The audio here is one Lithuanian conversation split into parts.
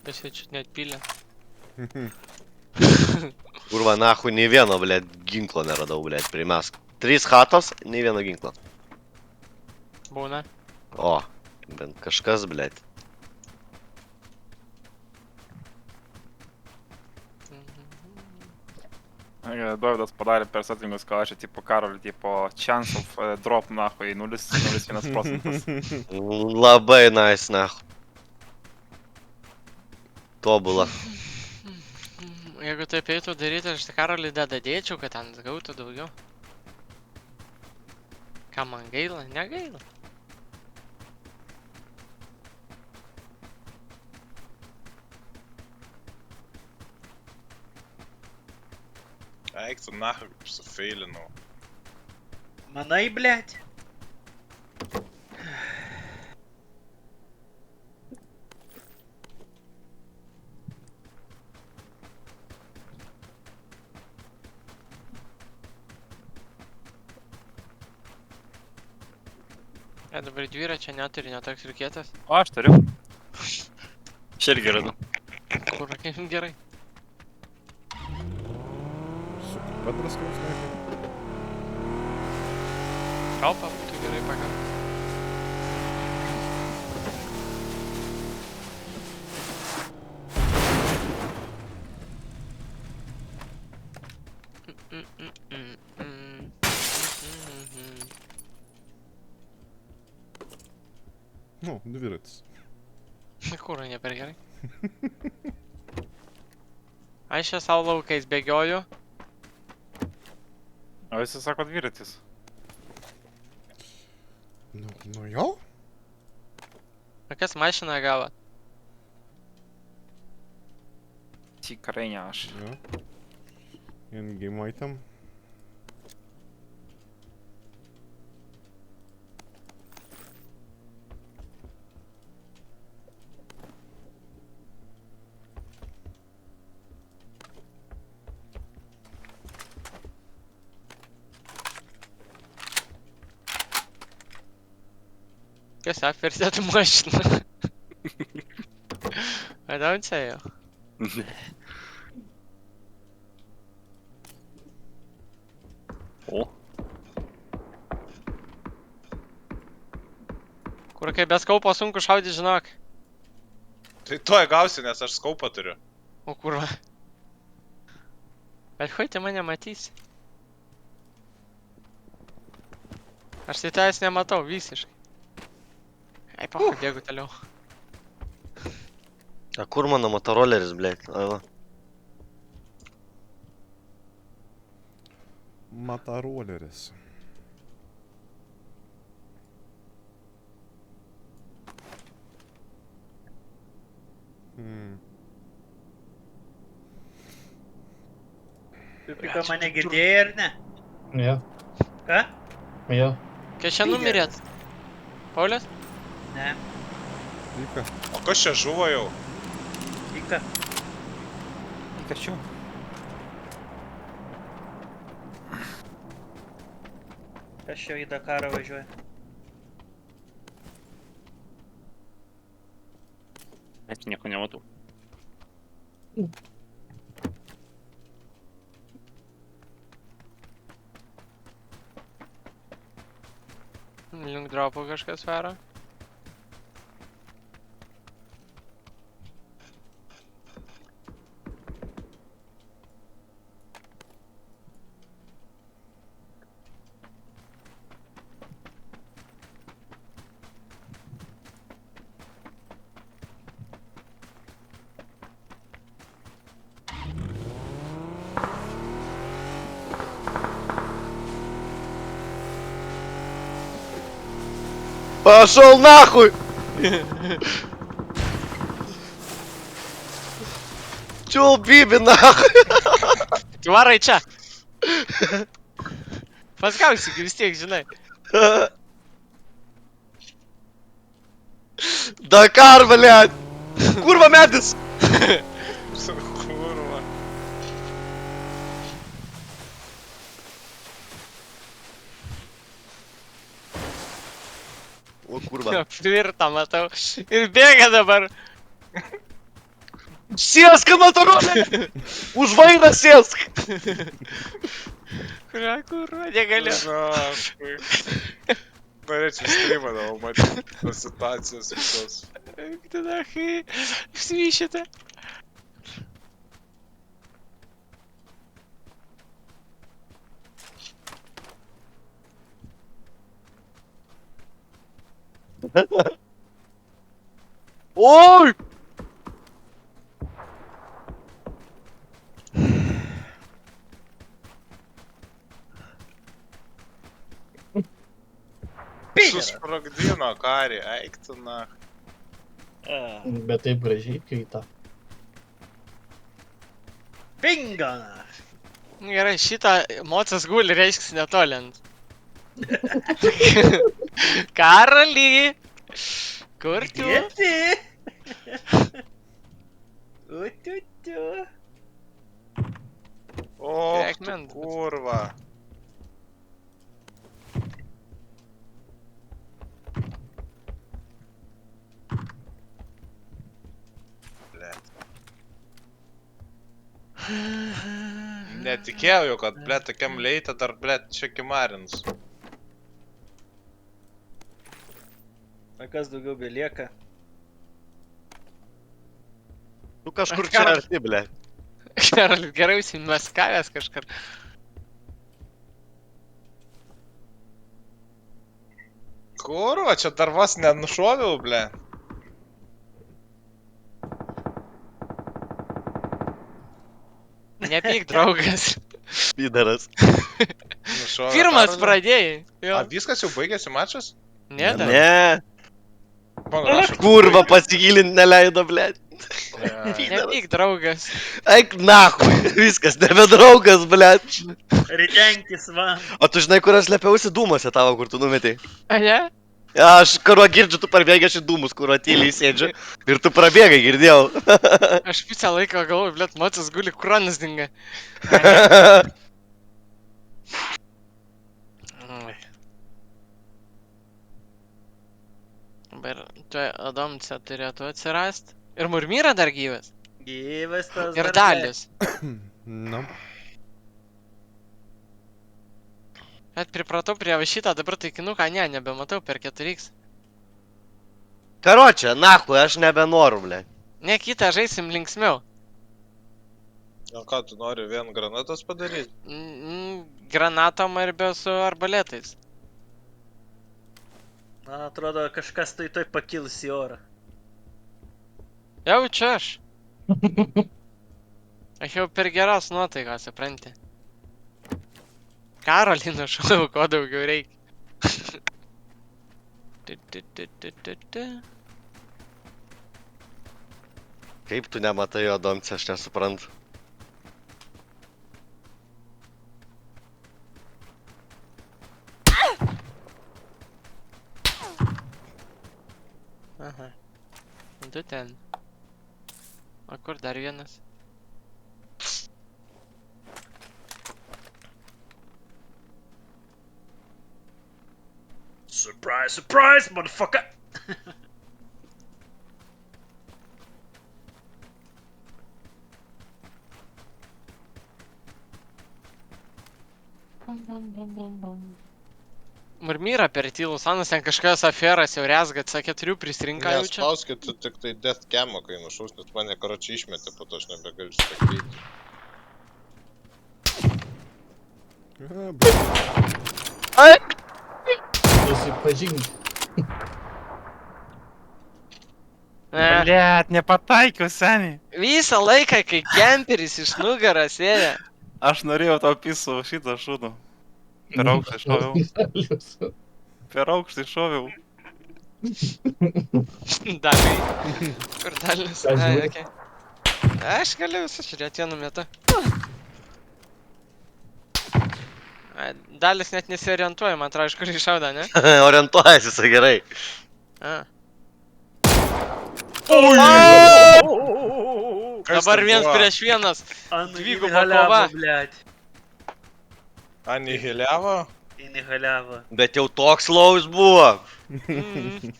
Kas jie čia net pylė? Kurva, nahui, nei vieno, blėt, ginklo neradau, blėt, primesk. 3 chatos, nei vieno ginklo. Būna. O, bent kažkas, blėt. Dovydas padarė per settingus kalašį, tipo Karolį, tipo chance of drop, nahui, 0,1%. Labai nice, nahui. Tobula. Jeigu taip eitų daryti, aš tą Karolį dadėčiau, kad ten gautų daugiau. Ką man gaila? Negaila. Eik tu nahai, kaip sufeilinau. Manai, blėt? Dabar dviračio neturi, netoks ir kietas. O, aš turiu. Aš irgi radau. Kur, kaip gerai. Petras Kausnai. Kalpa būtų gerai pagal. Nu, dviratis. Kur, ne per gerai. Aš čia savo laukais bėgioju. O visi sako dviratis. Nu jo? O kas mašiną gavo? Tikrai ne aš. Jo. Endgame item. Kas apversė tą mašiną? I don't say you. O. Kur kai be skaupo sunku šaudyti, žinok. Tai tuoj gausi, nes aš skaupą turiu. O kurva. Bet хуй ты mane matysi. Aš tai tavęs nematau visiškai. Ai, pahu, bėgu toliau. A kur mano motoroleris, blėt? Ava. Mataroleris. Tu tik mane girdėjai ar ne? Jo, Ką? jo. Kas čia numirėt? Paulius? Ne. Vyka. O kas čia žuvo jau? Ika. Kačiu. Kas čia į Dakarą važiuoja? Net nieko nematau. Link dropo kažkas varo. Пошел нахуй! Чё, Биби, нахуй? Tu varai čia. Paskausi, vis tiek, žinai. Dakar, блядь! Kurva medis! Kurva. O kurva. Flirtą matau. Ir bėga dabar. Sėsk, Motorolė! Už vairą sėsk! Kuria kurva, negaliu. Nahui. Norėčiau streamą dabar matyti tas situacijas visos. Tada, kai išsivyšite. Oi! Susprogdino karį, eik tu na. Bet taip gražiai kaita. Pingana. Gerai, šitą mocas guli, reiškia netolint. Karali! Kur tu? Gėti. Ututu. O, Ekmen. kurva. Netikėjau, kad, ble, tokiam leitą dar, ble, čia kimarins. O kas daugiau belieka? Tu kažkur čia arti, ble. Karali, gerai užsimaskavęs kažkur. Kurva, čia dar vos nenušoviau, ble. Nepyk, draugas. Pydaras. Nušovė Pirmas Karolį. pradėjai. Jo. A, viskas jau baigėsi mačas? Ne, dar. Ne, Man rašo. kurva pasigilint neleido, ble. Nepyk, draugas. Eik nahui, viskas, nebe draugas, ble. Ritenkis man. O tu žinai, kur aš slepiausi dūmose tavo, kur tu numetei? A, ne? Aš karo girdžiu, tu prabėgi, aš į dūmus, kur tyliai sėdžiu. Ir tu prabėgai, girdėjau. Aš visą laiką galvoju, blėt, mocas guli, kuranas dinga. Oi. Dabar tu Adomce turėtų atsirast. Ir Murmyra dar gyvas. Gyvas tas Ir dar Dalius. Nu. Bet pripratau prie šitą, dabar taikinuką, ne, nebematau per 4x. Karočią, nahui, aš nebenoriu, ble. Ne, kitą žaisim linksmiau. O ką, tu nori vien granatas padaryti? Granatom ir be su arbaletais. Man atrodo, kažkas tai toj pakils į orą. Jau čia aš. Aš jau per geras nuotaikas, supranti. Karolį nušoviau, ko daugiau reikia. Kaip tu nematai jo domce, aš nesuprantu. Aha. Du ten. O kur dar vienas? Surprise, surprise, motherfucker! Murmyra per tylų sanas, ten kažkas aferas jau rezga, C4 prisirinka jau čia. Nespauskit, tu tik tai death cam'o, kai nušaus, nes mane karočiai išmetė, po to aš nebegaliu stakyti. Susipažink. Blet, nepataikiau, seniai. Visą laiką, kai kemperis iš nugaras ėdė. Aš norėjau tau pisų šitą šūdą. Per aukštį šoviau. Per aukštį šoviau. Daliai. Kur dalis? Ką Ai, žiūri? okei. Aš galiu visą žiūrėti vienu metu. Ai, Dalis net nesiorientuoja, man atrodo, iš kur iššauda, ne? Orientuojasi, jisai gerai. A. Kas Dabar ten viens buvo? prieš vienas. Dviguba kova. Blėt. Anihiliavo? Eini haliava. Bet jau toks laus buvo. Mhm.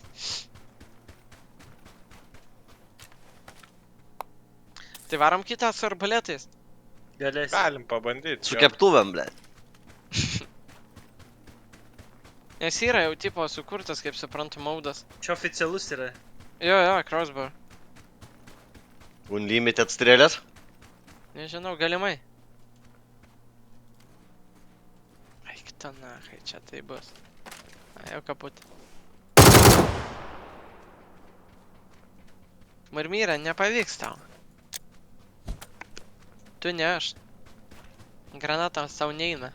Tai varom kitą su arbaletais. Galėsi. Galim pabandyti. Su keptuvėm, ble. Nes yra jau tipo sukurtas, kaip suprantu, maudas. Čia oficialus yra. Jo, crossbar. Unlimited strėlės. Nežinau, galimai. Eik ta nahai, čia tai bus. Jau kaput. Marmyra, nepavyks tau. Tu ne aš. Granatams tau neina.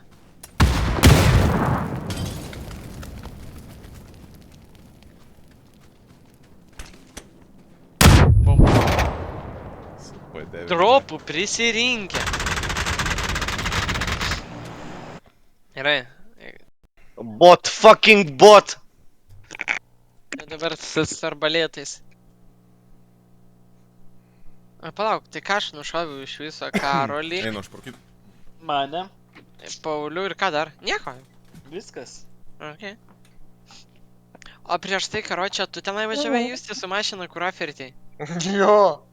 Bum. Dropų prisirinkę. Gerai. Bot, fucking bot. Tai dabar su arbalėtais. Palauk, tai ką aš nušoviau iš viso Karolį, Einu aš pro kitą. Mane. Paulių ir ką dar? Nieko. Viskas. Okay. O prieš tai, karočią, tu tenai važiavai justi su mašina, kur afertėjai. Jo.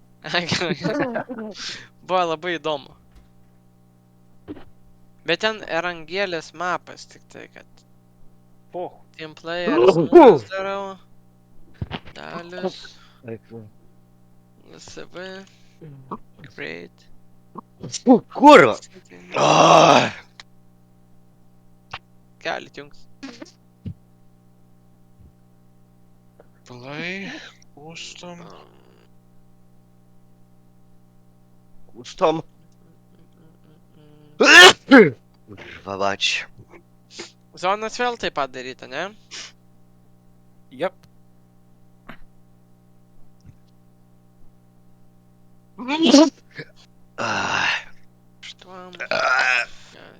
Buvo labai įdomu. Bet ten erangėlės mapas, tik tai, kad Po. team players nulis darau. Dalius. SV. Great. Kur? Ah. Galit jungs. Play. Custom. Kustom. Vavač. Zonas vėl taip pat daryta, ne? Jep. Ah. 8.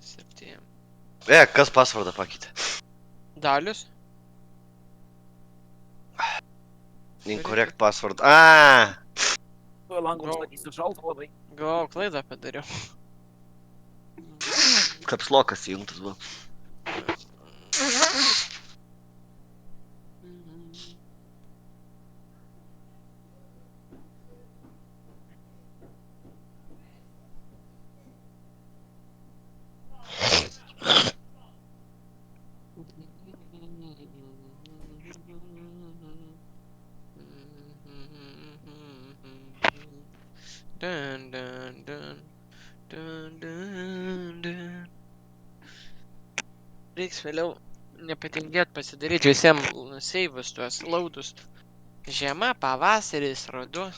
7. Kas pasvardą pakeitė? Dalius. Incorrect password. Ah. Langus statysiu šaltą labai. Galvojau, klaidą padariau. Kapslokas įjungtas buvo. Dun, dun, dun. Dun, dun, dun. Reiks vėliau nepatingėt pasidaryti visiems seivus tuos laudus. Žiema, pavasaris, ruduo.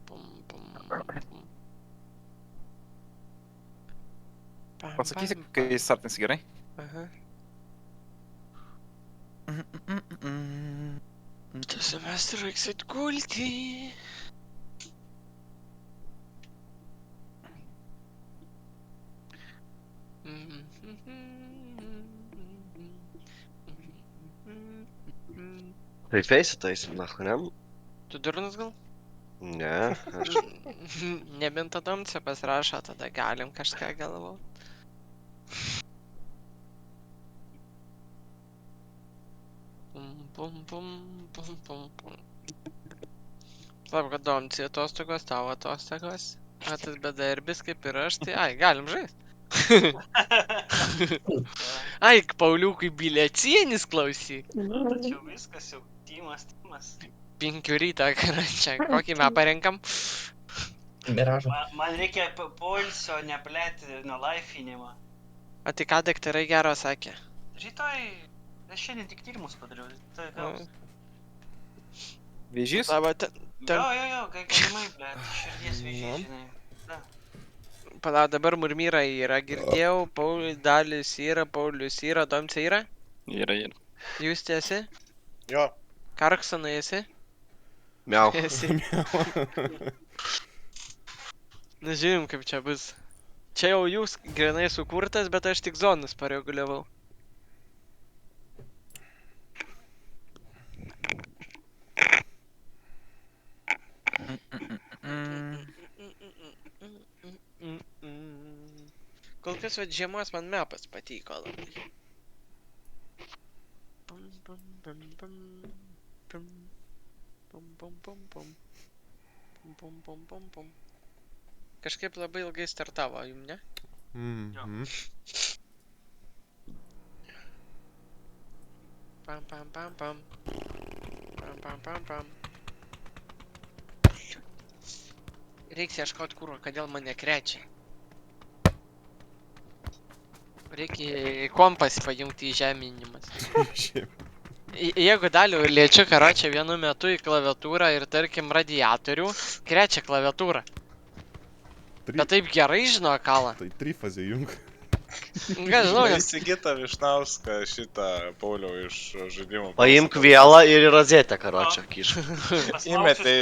Pum, pum, pum. Pam, Pasakysi, pam, kai startinsi gerai? Aha. Tu semestrą reiks atgulti. Tai feisitais, nahu, ne? Tu durnas gal? Ne, aš... Nebent adomce pasirašo, tada galim kažką galvot. Pum, pum, pum, pum, pum, pum. Taip, kad domci atostogos, tavo atostogos. A tas bedarbis kaip ir aš, tai ai, galim žaist. Ai, Pauliukui biliecijnis klausyk. Tačiau viskas jau. Timas. 5 rytą, čia kokį mapą renkam. Miražą. Man reikia poilsio, neplėti nuo laifinimo. O tai ką daktarai gero sakė? Rytoj, aš šiandien tik tyrimus padariau. Tai gaus. Vėžys? Tavo ten... Jo, galimai, blėt, širdies vėžys, žinai. Pala, dabar murmyra yra, girdėjau, Dalis yra, Paulius yra, Domce yra? Yra. Jūs esi? Jo. Karksonai esi? Miau. Esi. Na, žiūrim, kaip čia bus. Čia jau jūs grinai sukurtas, bet aš tik zonus pareguliavau. Kol šis vat žiemos man mepas patiko labai. Pum, pum, pum, pum, pum. Pum, pum, pum, pum. Pum, pum, pum, pum, pum. Kažkaip labai ilgai startavo, jum ne? Mhm. Pam, pam, pam, pam. Pam, pam, pam, pam. Reiks ieškot kūro, kodėl mane krečia. Reikia kompas pajungti į žeminimas. Šiaip. Jeigu daliu liečiu karočią vienu metu į klaviatūrą ir tarkim radiatorių, krečia klaviatūrą. Bet taip gerai žino kalą. Tai trifazė jung. Ką žinau, nes Įsigita Višnauską šitą Pauliau iš žaidimų. Paimk vielą ir į rozetę, karočią, kišk. Įmetė.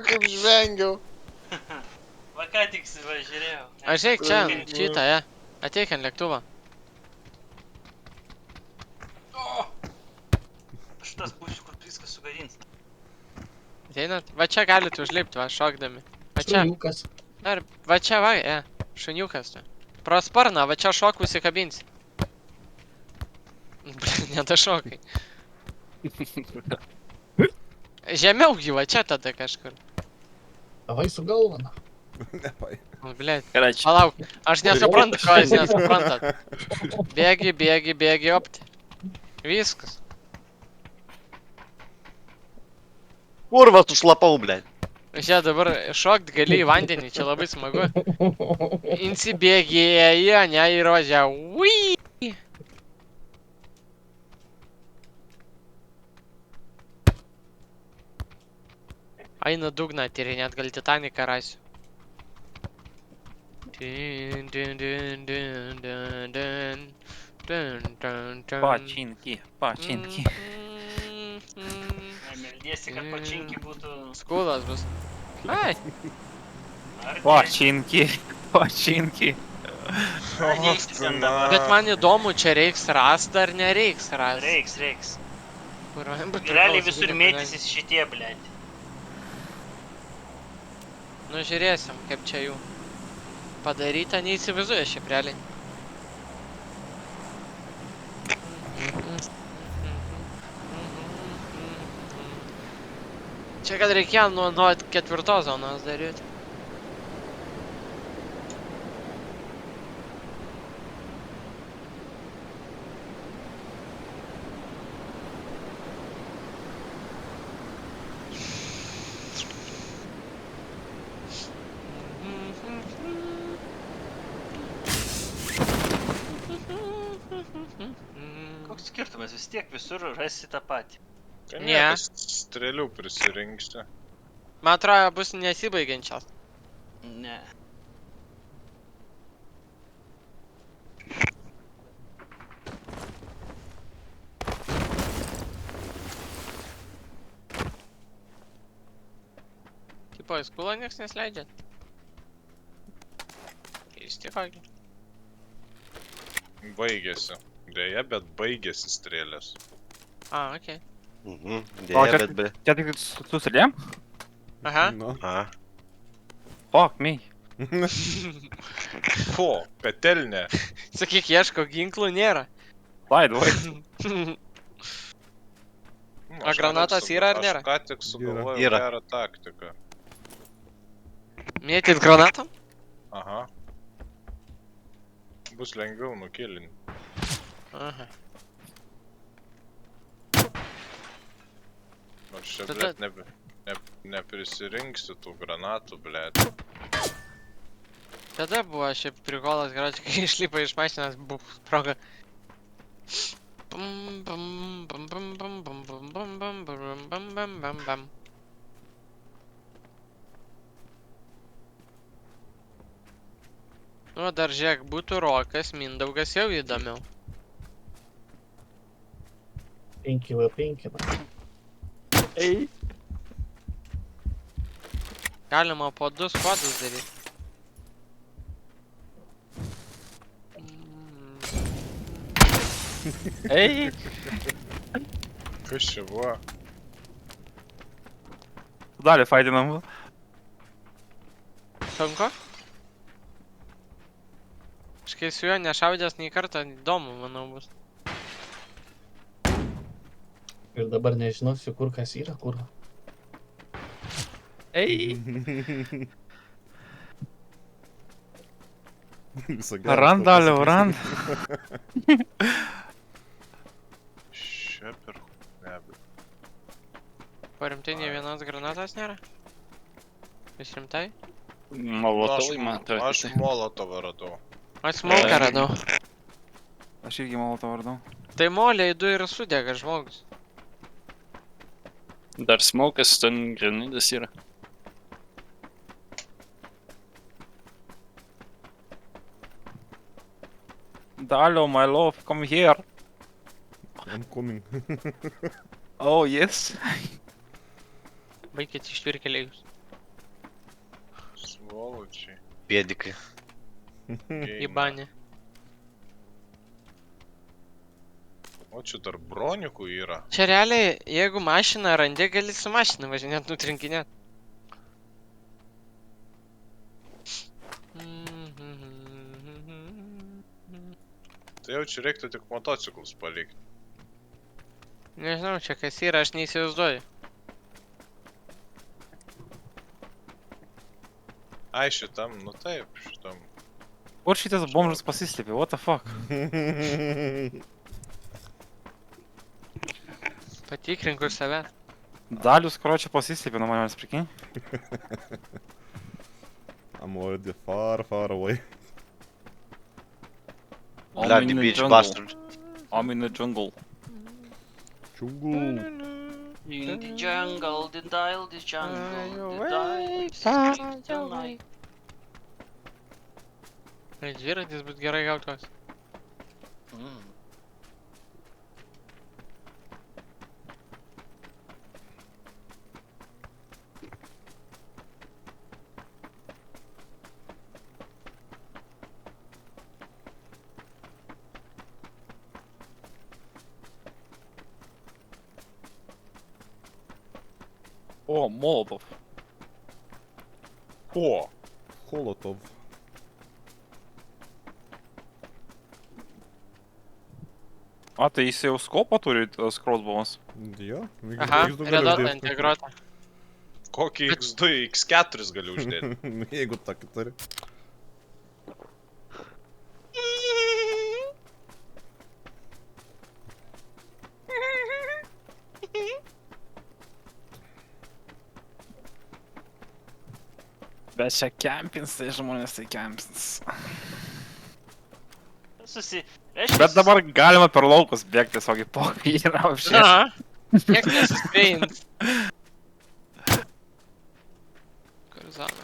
Kaip žvengiau. Va ką tik žiūrėjau. aš eik čia, šitą, ateik ant lėktuvą. Aš tas būsiu, kur viskas sugadins. Ateinat? Va čia galite užlipti, va, šokdami. Va čia, Šuniukas. ar, va čia, va, šuniukas tu. Pro sparną, va čia šok užsikabinsi. Nedašokai. Žemiau jį, va čia tada kažkur. Davai su galva, na. Nepai. Blėt, Короче, palauk, aš nesuprantu, ko jūs nesuprantat. Bėgi, opti. Viskas. Kurva, tu šlapau, blėt. Čia dabar šokt gali į vandenį, čia labai smagu. Insibėgėja, ne, į rozę. Ui! Einu dugną tyrinėt, gal Titaniką rasiu. Починки, починки. Meldiesi, kad pačinki būtų... Skulas bus. Ai, Починки, починки. Neiktis ten dabar. bet man įdomu, čia reiks rast ar nereiks rast. Reiks. Kur- Realiai visur mėtysis šitie, blėt. Nu žiūrėsim, kaip čia jų padaryta, neįsivaizduoju šiaip realiai. Čia kad reikėjo nuo 4 zonos daryti. Koks skirtumas, vis tiek visur rasi tą patį. Ne. Strėlių prisirinksi. Man atrodo, bus nesibaigiančios. Ne. Tipo, į skulą nieks nesleidžia. Keistikogi. Baigėsi. Deja, bet baigėsi strėlės. A, okei. Dėja, bet be. Čia tik su sėdėm? Aha. Nu. A. Fuck me. Ko? Petelne. Sakyk, ieško ginklų nėra. Laidvai. A granatos yra ar nėra? Aš ką tik sugalvojau Yra. gerą taktiką. Mėtyt granatom? Aha. Bus lengviau nukilinti. Aha. Aš čia, Tada- blėt, neprisirinksiu tų granatų, blėt. Tada buvo šiaip prikolas, karoči, kai išlipo iš mašinas, buf, proga. Bum, bum, bum, bum, bum, bum, bum, bum, bum, bum, bum, bum, bum, bum. Nu, dar žiūrėk, būtų Rokas, Mindaugas jau įdomiau. 5v5, na. Ei. Galima po 2 squadus daryti. Ei. Kas čia buvo? Dalį faitinam. Sunku? kai su juo nešaudęs nei kartą, įdomu, manau, bus. Ir dabar nežinosiu, kur kas yra, kur. Ei, Viso gero, rand, kol Daliau, pasakysi. rand. Šiaip ir... Ne, Po rimtai nei vienos granatos nėra? Vis rimtai? Molotovai man atrodo. aš Molotovą radau. Aš smoką radau. Aš irgi Molotovą radau. Tai moliai du ir sudega žmogus. Dar smokas, ten granidas yra. Daliau, my love, come here. I'm coming. Oh, yes. Baikit ištvirkeliais. Svoločiai. Pėdikai. Į banį. O čia dar bronikų yra. Čia realiai, jeigu mašiną randi, gali su mašina važinėt, nutrinkinėt. Tai jau čia reiktų tik motociklus palikti. Nežinau, čia kas yra, aš neįsivaizduoju. Ai, šitam, nu taip, šitam. Kur šitas bomžas pasislėpė, what the fuck? Patikrink už save. Dalius, kročia, pasislėpė nuo manęs, prikin. I'm already far, far away. Bloody bitch bastard. I'm in the jungle. Džiungul. In the jungle, the dial, the jungle, the dial, tonight. Tai dviratis būt gerai gaut koks. O, Molotov. Ko? Holotov. A, tai jis jau skopą turi, tas crossbowas. Jo. Aha, X2 galiu redota uždėt. integruota. Kokį X2, X4 gali uždėti? Jeigu tokį turi. Bet čia kempins, tai žmonės tai kempins. Bet dabar galima per laukus bėgti tiesiog į pokį ir apšės. Aha. Kiek nesuspėjins. Kurzana.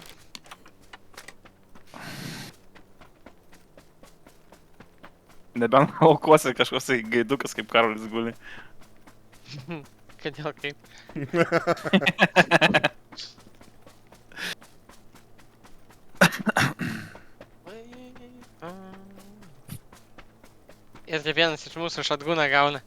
Nebent laukuose kažkoks tai gaidukas kaip Karolis guli. Kodėl kaip? Ir tai vienas iš mūsų šatgūną gauna.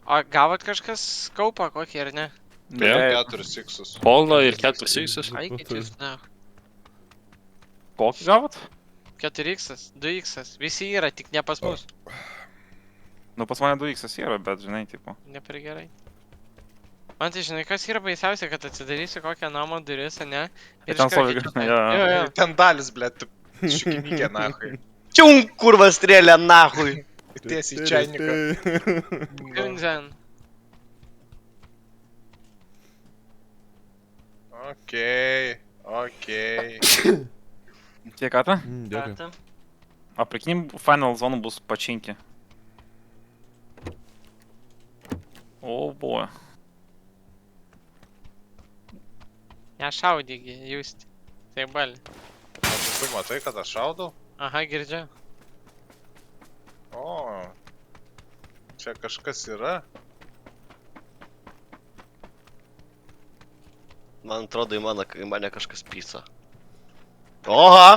O gavot kažkas skaupą kokį ar ne? Jo. 4 X-us. Polą ir 4 seisus. Aikit jūs, na. Kokį gavot? 4x, 2x, visi yra, tik ne pas mus. Nu pas mane 2x yra, bet žinai, tipo. Ne per gerai. Man tai žinai, kas yra baisiausia, kad atsidarysiu kokią namo duris, ne? Ir ten stovi, jo. Jo. Ten dalis, blėt, šikimykė, nahui. Čiung, kurva strėlė, nahui. Tiesiai į čainiką. Gunzen. Okei. Tiek ką ta? Dėkui. O prikinim, final zone bus pačinki. O, boy. Ja šaudygi, jūs. Tai bali. Tu matai, kad aš šaudau? Aha, girdžiu. O, čia kažkas yra. Man atrodo, į mane kažkas pysa. Oha!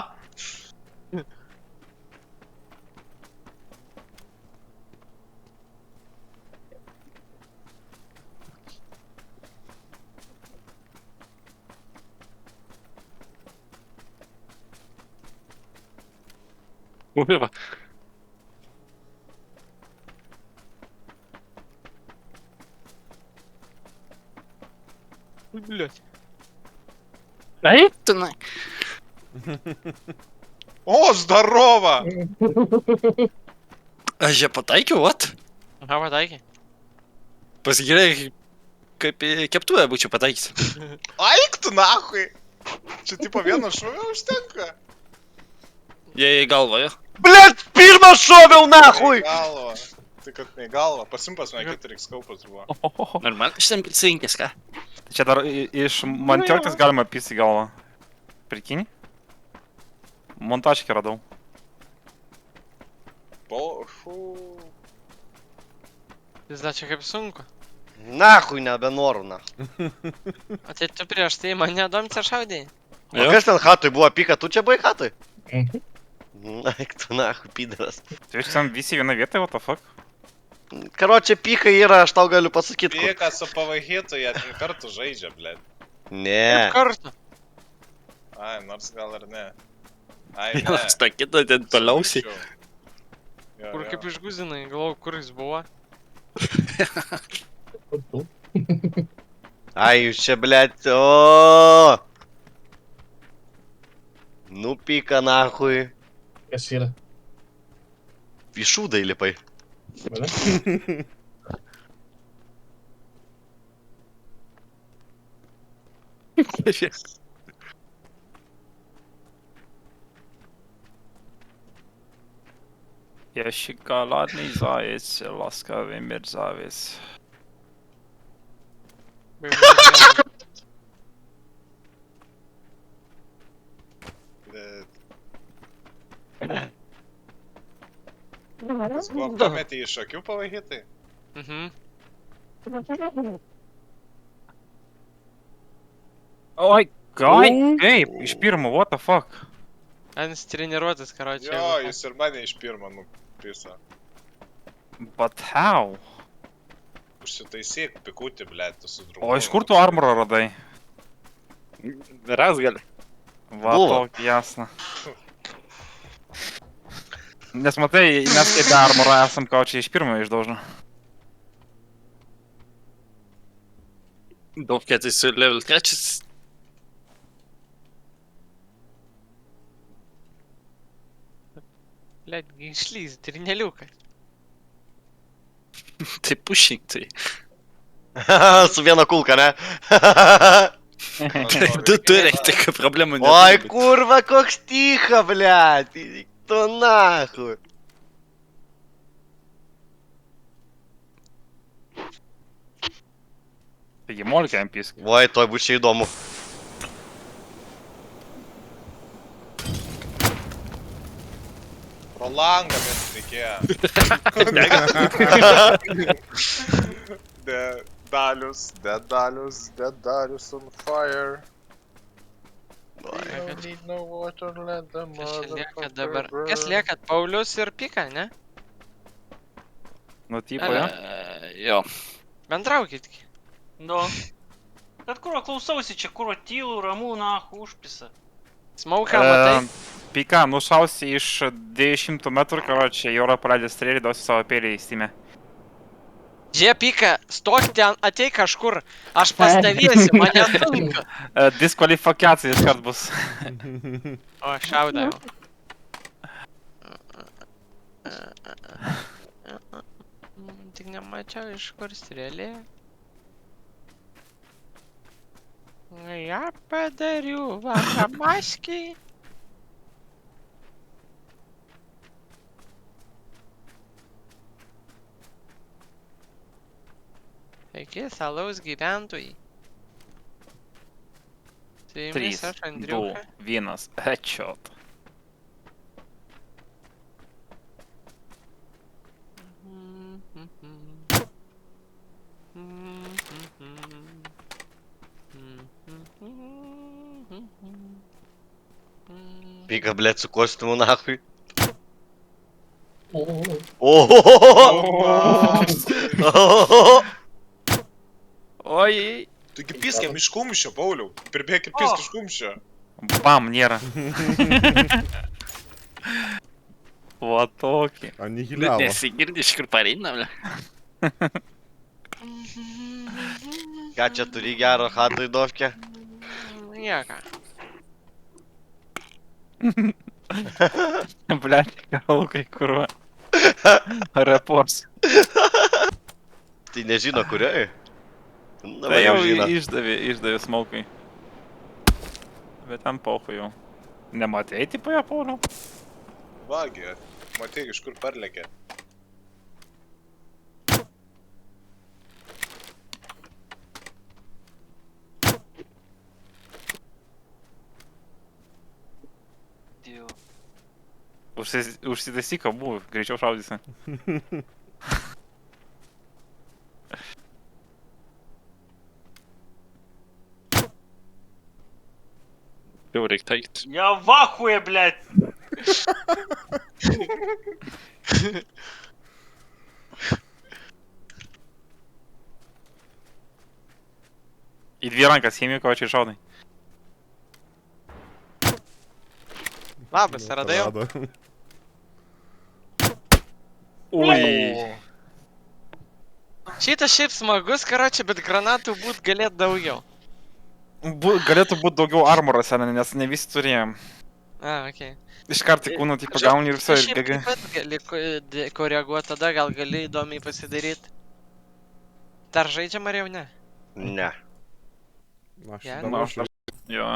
Kurva. Блять. Eik tu, na. O, здорово! Aš ją pataikiau, what? Aha, pataikė. Pasigerai, kaip į keptuvę būčiau pataikęs. Aik tu nahui! Čia tipo vieno šūvio užtenka. Jei į galvą, jo. Блять, pirmą šoviau nahui! Į galvą. Tai kad ne į galvą, pasimpas man 4x kaupas buvo. Normaliai, aš ten prisinkęs, ką? Čia dar iš montiorkės galima pis į galvą. Prikini? Montačkį radau. Fū. Vis dar čia kaip sunku. Nahui nebenoriu, na. O tai tu prieš tai mane domce šaudėjai? O kas ten hatui buvo pika, tu čia buvai hatui? Mhm. Aik tu nahui, pidaras. Tai jūs ten visi vieną vietą, what the fuck? Karočią pika yra, aš tau galiu pasakyti. Kur. Pika su pavaihytu, jie kartu žaidžia, blėt. Ne. Kartu. Ai, nors gal ir ne. Ai, ne. Vienas tą kitą ten toliausiai. Jo, Kur jo. kaip išguzinai, galvoju, kur jis buvo. Kur tu? Ai, jūs čia, blėt, o. Nu pika nahui. Kas yra? Višūdai lipai. Mane? Я шоколадный заяц, ласковый мерзавец. Kas buvo pametė iš akių pavaihytai? Mhm. Oi, kaip? Iš pirmo, what the fuck? Anis treniruotas, karočią. Jo, jis ir mane iš pirmo nupisa. But how? Užsitaisyk, pikutį, blėt, tu su draugu. O iš kur tu armorą radai? Raz gali. Va, Buvo. tokį jasna. Nes matai, mes kaip be armorą esam, ką čia iš pirmo išdaužo. Daug kėtai su level 3. Blet, išlys, trineliukas. Tai pushing, tai. Su viena kulka, ne? Tu turi, tai ką problemų Oi, neturi. kurva, koks tycha, blėt. Tu nahui. Taigi molkė MPs. Oi, toj bus čia įdomu. Pro langą mes reikėjo. Dedalius on fire. Oi, Need no water, let the Kas čia lieka motherfucker dabar? burn. Kas lieka? Paulius ir Pika, ne? Nu, tipo, jo. Jo. Bendraukit. Nu. Bet kur klausausi čia, kur tylų, ramų, nahu, užpisa. Smauką matai? Pika, nušausi iš 200 metrų, karočią, jau yra paleidęs strėlį, duosi savo pėlį į stymę. Žie, Pika, stok ten, ateik kažkur. Aš pastavysiu, mane sunku. Diskvalifikacija iškart bus. O, šaudau. Tik nemačiau iš kur strėlė. Ja padariu vakamaškiai. Sveiki, salaus gyventojai. Su jumis 3, aš 2, Andriuka. 1, headshot. Pika, blėt, su kostiumu nahui. O, Ohohoho. Oi, Taigi piskiam iš kumščio, Pauliau. Prirbėk ir pisk iš kumščio. bam, nėra. Va tokį. Anihiliavo. Nesigirdi, iš kur pareina, ble. Ką čia turi gero hatui dovkę? Nieko. Ble, gal kai kur. Repors. Tai nežino kurioj. Tai jau išdavė smaukai. Bet ten pohu jau. Nematei tipo ją, Pauliau? Vagi, matai, iš kur parlėkė. Dievo. Užsitaisyk abu, greičiau šaudysi. Jau reik taikt. Я в ахуе, блядь! Į dvi rankas įmi, ko čia šaudai. Labas, radai jau? Rado. Ui. Šitas šiaip smagus, karočią, bet granatų būt galėt daugiau. Galėtų būti daugiau armoros, nes ne visi turėjom. A, okei. Iš karto kūnų tipo gauni ir visą ir Šiaip bėgai. taip pat gali koreguoti tada, gal gali įdomiai pasidaryti. Dar žaidžiam ar jau ne? Ne. Aš Ja, dar nu, lošiu. Jo.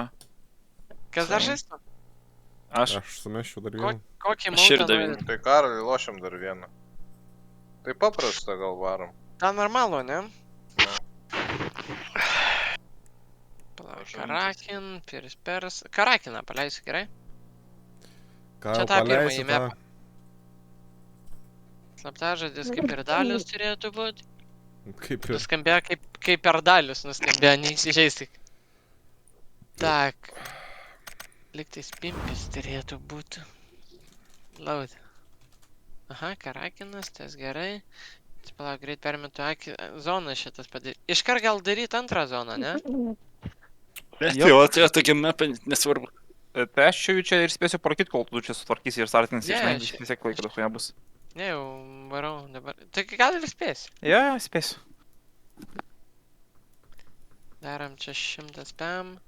Kas dar Same. žaistų? Aš. Aš sumesčiau dar vieną. Kokį Aš ir mautą dar norit? Tai karaliui lošiam dar vieną. Tai paprasta gal varom. Ta normalu, ne? Ne. Palauk, Karakin, Pers. Karakiną paleisiu, gerai? Ką Čia jau tą pirmąjį paleisi, tą... mapą. Slaptažodis kaip ir dalius turėtų būti. Kaip ir... Nuskambėjo kaip per dalius, nuskambėjo, neįsižeisti. Tak. Liktais pimpis turėtų būti. Laud. Aha, Karakinas, tas gerai. Palauk, greit permetu akį. Zoną šitas padaryti. Iškart gal daryti antrą zoną, ne? Bet jau atėjo tokia mapė, nesvarbu. Tai aš čia ir spėsiu parkyti, kol tu čia sutvarkysi ir startinsi Ne, išleidžiu. čia- Vis tiek laiką daug nebus. Ne, jau varau dabar. Tai gal ir spėsi. Jo, spėsiu. Darom čia 100 spam.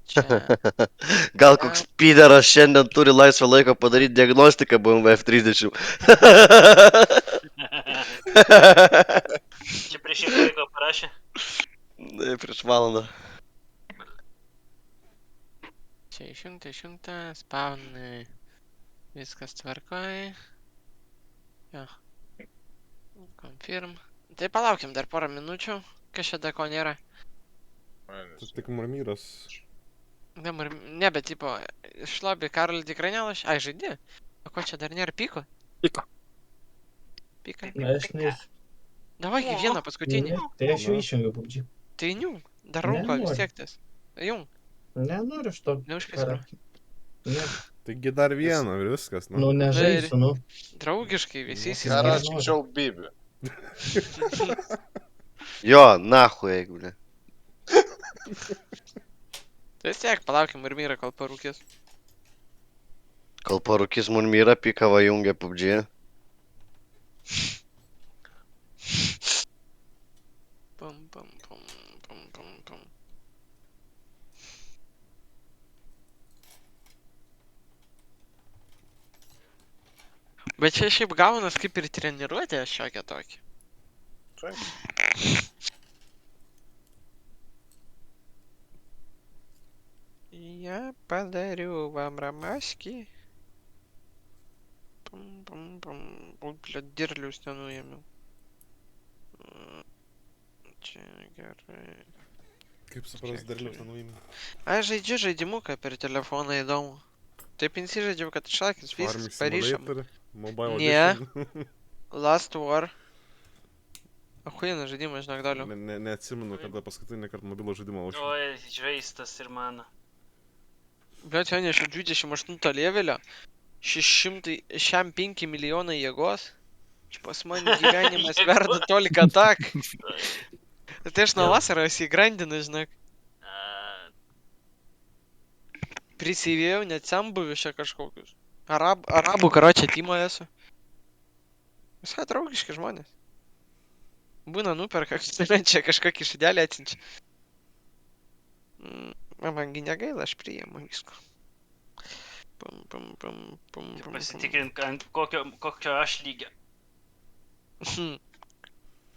Čia. Gal koks spideras šiandien turi laisvą laiką padaryti diagnostiką BMW F30. Čia prieš kiek laiko parašė. Ne, prieš valandą. Čia 100, spawnai. Viskas tvarkoj. Jo. Confirm. Tai palaukim dar porą minučių. Kas čia dar ko nėra? Tai tik marmyras. Ne, bet tipo, šlobį Karolį tikrai nelaš. Ai, žaidži? O ko čia dar nėra? Piko? Piko. Pika? Aš ne. Davai į vieną paskutinį. Tai aš jau išjungiau PUBG. Tai jung. Dar rūko vis Nenoriu. tiek tas. Jung. Nenoriu aš to. Neužpėsiu. Ne, Taigi dar vieną ir viskas, nu. nu nežaisiu, nu. Draugiškai visi Nu, įsivaizduoja. Karačiui čiau bibi. Jo, nahu, jeigu ne. Tai vis tiek palaukim Marmyrą, kol parūkės. Kol parūkis Murmyra, pikava jungia PUBG. Pum, pum, pum, pum, pum, pum. Bet čia šiaip gaunas kaip ir treniruotė šiokia tokia. Я подарю вам ромашки. Пум-пум-пум. Ой, блядь, дерлюсь стануем. Čia gerai. Kaip supras, derliaus nenuimė. Aš žaidžiu žaidimuką per telefoną įdomu. Taip įsižaidžiau, kad šakis Farming viskas paryšam. Simulator, Mobile Ne. Edition. Last War. Ahuina žaidimas, žinok, daliu. Neatsimenu, kada paskutinį kartą mobilo žaidimą lošiau. Oi, žaistas ir mano. Bet čia nešiu 28 levelio. 605 milijonai jėgos. Čia pas mane gyvenimas verda tolika tak. Tai aš nuo vasaros įgrandinu, žinok. Prisivėjau net sambuvius čia kažkokius. Arabų karočią Timo esu. Visai draugiški žmonės. Būna nuperka, čia kažkokį šudelį atsinčia. Mangi negaila, aš priimu visko. Pasitikrint, ant kokio aš lygio.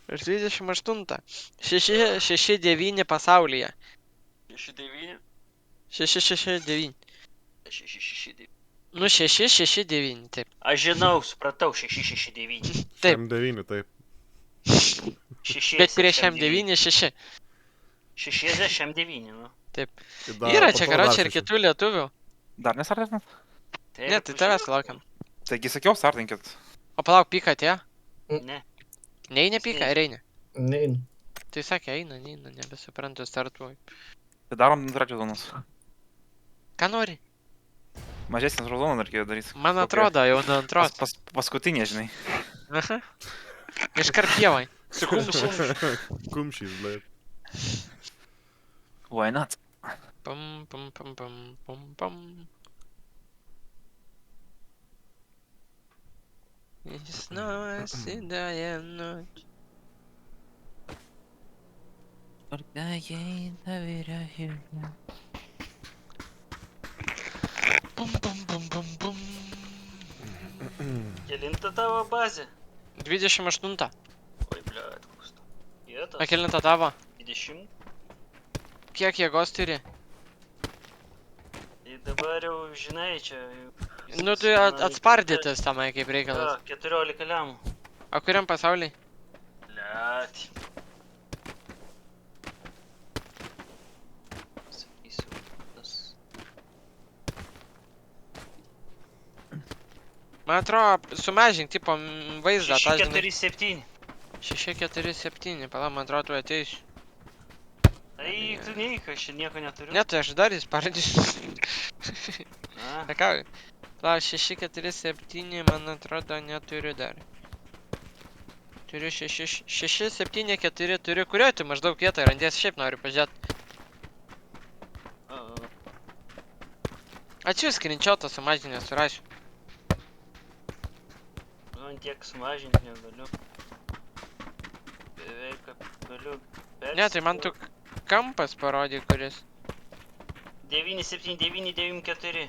Ir 28. 6-9 pasaulyje. 6-9? 6-6-9. 6-6-9. Nu, 6-6-9, taip. Aš žinau, supratau, 6-6-9. Taip. M9, taip. Bet prieš M9 6. 6-9, nu. Taip. Dar Yra po čia to karočią dar ir šeši. kitų lietuvių. Dar nesartinat? Ne, tai tavęs laukiam. Taigi sakiau, sartinkit. O palauk, pyka atėjo? Ne. Neina pyka, ar eina? Nein. Tai sakė, eina, neina, nebesuprantu, startuoju. Tai darom trečios zonos. Ką nori? Mažesnės zoną dar reikėjo daryti. Man atrodo, jau nuo antros. Paskutinė, žinai. Aha. Iškart pievai. Su kumščiu. Kumšys, blėt. Why not? Pam, pam, pam, pam, pam, pam. Jis nusidėjo nuč. Pum, pum, pum, pum, pum. Kelinta tavo bazė? 28. Oi, bliat, koks tu. Kietas. A kelinta tavo? 20. Kiek jėgos turi? Tai dabar jau, žinai, čia... Nu, tu atspardytas tamai kaip reikalas. 14 lemų. O kuriam pasauliai? Bliat. Sakysiu, tas... Man atrodo, sumažink, tipo, vaizdą, tą žinai. 6-4-7. 6-4-7, pala, man atrodo, tu ateisi. Tai tu neik, aš čia nieko neturiu. Ne, tai aš dar įspardysiu. Na, Nekauju. Pala, 6-4-7, man atrodo, neturiu dar. Turiu 6-7-4, turiu, kurio tu maždaug vietą randies, šiaip noriu pažiūrėti. Atsiųs skrinčiotą sumažinę surašiu. man tiek sumažinti negaliu. Beveik galiu persikelt. Ne, tai man tu kampas parodė, kuris. 97994.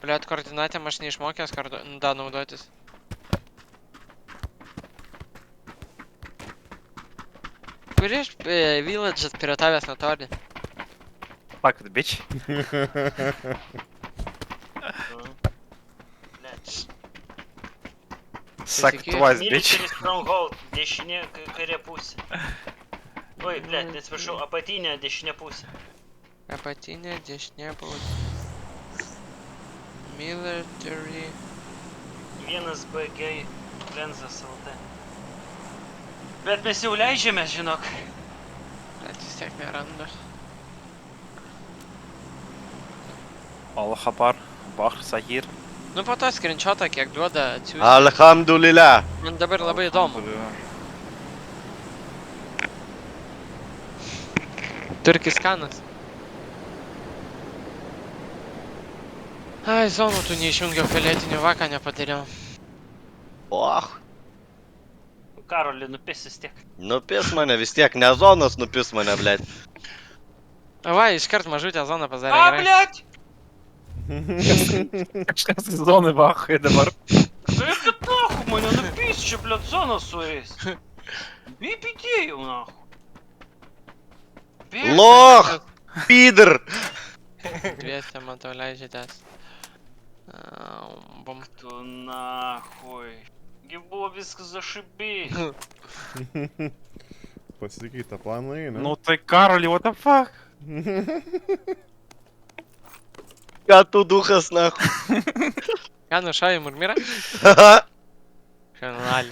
Bliat, koordinatėm aš neišmokęs da naudotis. Kuris village'as prie tavęs netoli? Fuck it, bitch. Suck it twice, bitch. Military stronghold, dešinė kairė pusė. Oi, blėt, atsiprašau, apatinė dešinė pusė. Apatinė dešinė pusė. Military. 1BG lenzas LT. Bet mes jau leidžiamės, žinok. Bet vis tiek nerandu. Al-Khabar, Bahr, Sahir. Nu po to screenshotą kiek duoda atsiųsti. Alhamdulillah. Man dabar labai įdomu. Turkiskanas. Ai, zonų tu neišjungiau filetinių vaką nepadariau. Och, Karoli, nupis vis tiek. nupis mane vis tiek, ne zonos nupis mane, blėt. Va, iškart mažutę zoną padarė A, gerai. blėt! Kažkas į zonai Bahai dabar. Tai kad nahu, mane nupis čia, blėt, zoną suės. Bipidėjau, nahu. Loch! Pidr! Dviese man to leidžiatės. Bum. Tu nahui. Gi buvo viskas zašibė. Pasikeitė planai, ne? Nu tai Karoli, what the fuck? Ką tu duchas, nahu? Ką nušauji murmirą? Šanalį.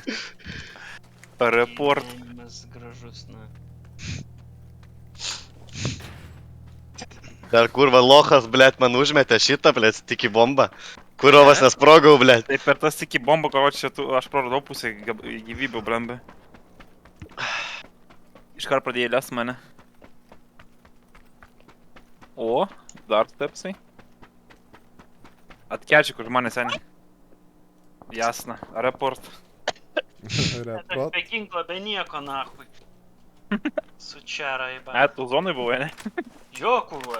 Report. Mes gražus, na. Dar kurva lochas, blėt, man užmetė šitą, blėt, tik į bombą. Kurovas nesprogau, blėt. Tai per tas iki bombą, karočią, aš praradau pusę gyvybių, blembe. Iškart pradėjai les mane. O, dar stepsai. Atkečia, kur žmonės seniai. Jasna, report. Repot. Be ginklo, be nieko, nahui. Su čia raiba. Tu zonai buvai, ne? Jo, kurva.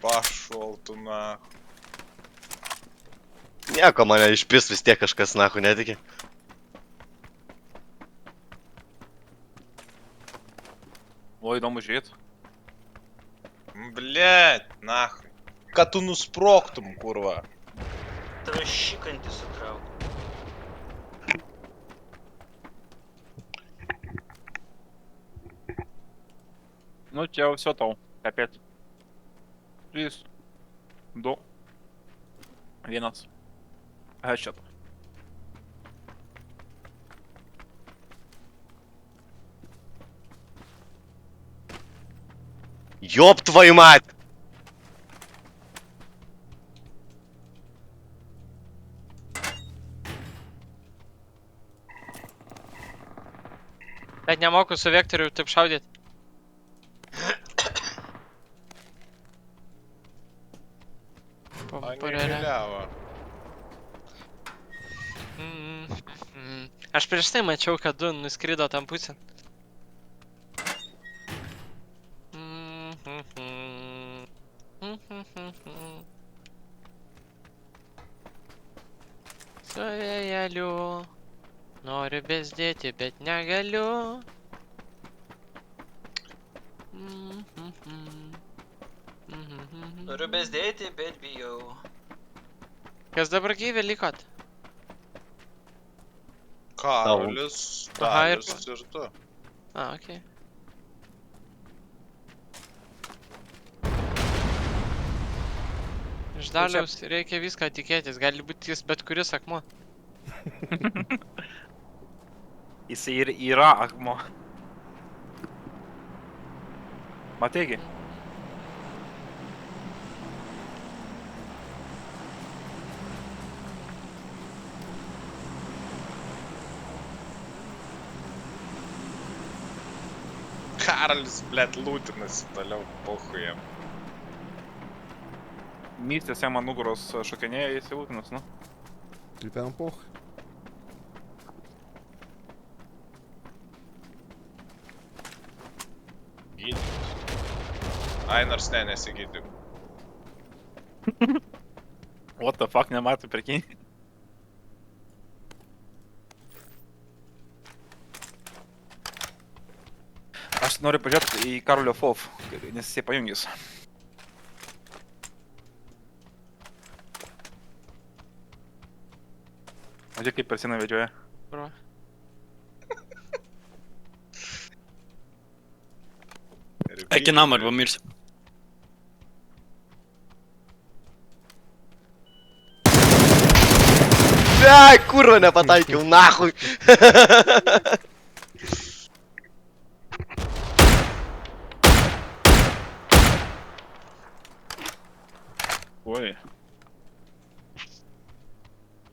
Pašol tu na. Nieko mane išpis vis tiek kažkas nahu netikė. O, įdomu žiūrėti. Blet, nahui. Kad tu nusproktum, kurva. Tave šikantį sutrauk. Nu, čia jau viso tau. Kapėt. 3, 2, 1. Headshot. Ёб твою мать! Bet nemoku su vektoriu taip šaudyti. Anihiliavo. Aš prieš tai mačiau, kad du nuskrido tam pusėn. Su vėjeliu noriu bezdėti, bet negaliu. Noriu bezdėti, bet bijau. Kas dabar gyvi likot? Karolis, Aha, ir Darius ir tu. A, okei. Iš Daliaus reikia viską tikėtis, gali būti jis bet kuris akmuo. Jisai ir yra akmuo. Matėgi? Karolis, blet, lūtinasi toliau, pohui jam. Mystės jam ant nugaros šokinėja, jis įlūtinas, nu. Tai ten poch. Gydyk. Ai, nors ne, nesigydyk. What the fuck, nematai prekinį. Aš noriu pažiūrėti į Karolio FOV, nes jisai pajungęs. Mažiai kaip per sieną vedžioja. Bro. Eik į namą arba mirsi. Ai, kurva nepataikiau, nahui. Oi.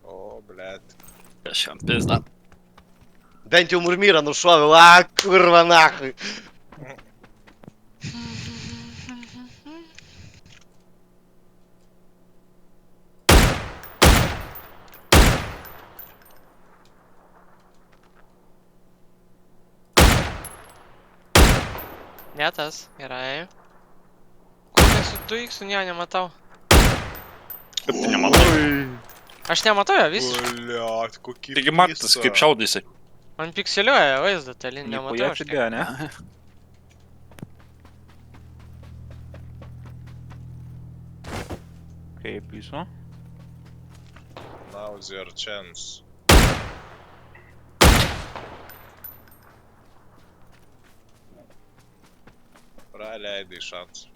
O, blet. Kažkam pizda. Bent jau murmyrą nušoviau, a, kurva nahui. Ne tas, gerai. Kokia su 2x, ne, nematau. Kaip tu nematai? Aš nematau jo visiškai. Blet, kokį Taigi matas, kaip šaudaisi. Man pikseliuoja vaizdą, tali nematau aš. Atsidėjo, ne? Kaip jūsų? Now's your chance. Praleidai šansų.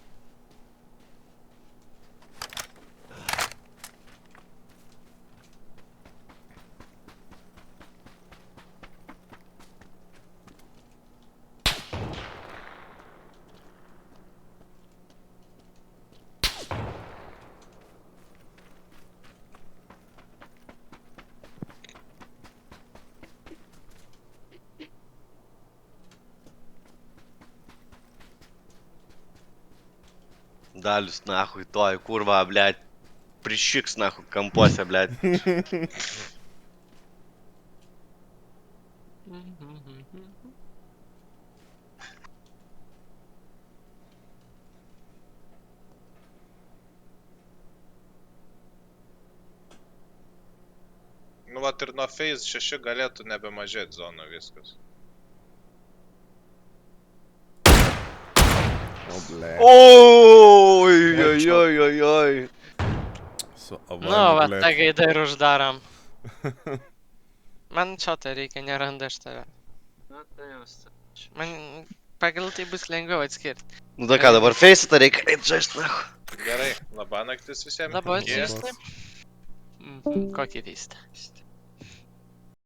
Dalius nahui toj, kurva, blėt. prišiks, nahu, kampuose, blėt. Nu, vat ir nuo Phase 6 galėtų nebemažėti zonų viskas. O, ble. Oi, oi, oi, oi, oi. Su Nu, avaniu, va, ble. tą gaidą ir uždaram. Man čia tai reikia, neranda aš tave. Nu, tai jūs. Man pagal tai bus lengviau atskirti. Nu, tai ką, dabar Face tą reikia eit žaist, nahu. Gerai, labanaktis visiems. Labai Iki. atsiųsti. Kokį vystą?